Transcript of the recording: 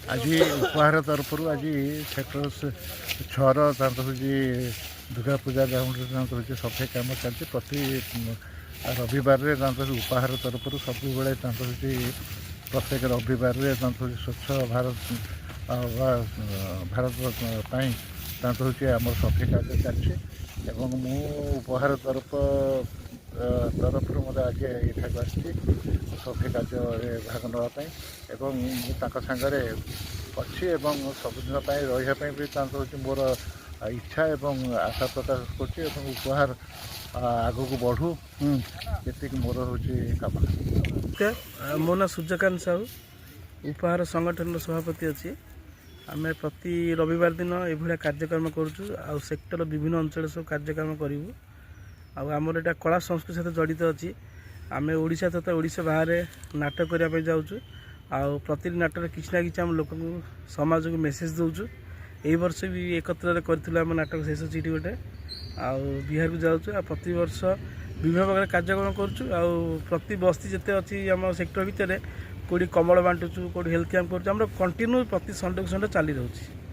आज उपहार तरफ आज सेक्टर 6 हूँ दुर्गा पूजा हूँ सफाई कम चलती प्रति रविवार उपहार तरफ सब हूँ प्रत्येक रविवार स्वच्छ भारत भारत हूँ आम सफाई कार्य चलती मु उपहार तरफ मत आज ये सफाई कार्य भाग नापी सागर अच्छी सबुदिन रही भी हूँ मोर इच्छा और आशा प्रकाश कर उपहार आग को बढ़ू ये मोर हूँ कामना। मो ना सूर्यकांत साहू उपहार संगठन सभापति अच्छी आम प्रति रविवार दिन ये कार्यक्रम करुँ सेक्टर विभिन्न अंचल सब कार्यक्रम करूँ आमर यहाँ कला संस्कृति सहित जड़ित अच्छी आम ओडिशा तथा ओडिशा बाहर नाटक करने जाऊँ प्रति नाटक किसी ना कि लोक समाज को मेसेज दौचु यही वर्ष भी एकत्र करूँ नाटक शेष चिठी गोटे बिहार को जाऊँ प्रति वर्ष विभिन्न प्रकार कार्यक्रम करुँ प्रति बस्ती जिते अच्छी आम सेक्टर भितर कौटी कमल बांटुचु कौटी हेल्थ कैंप कर कंटिन्यू प्रति संडे को संडे चली रही।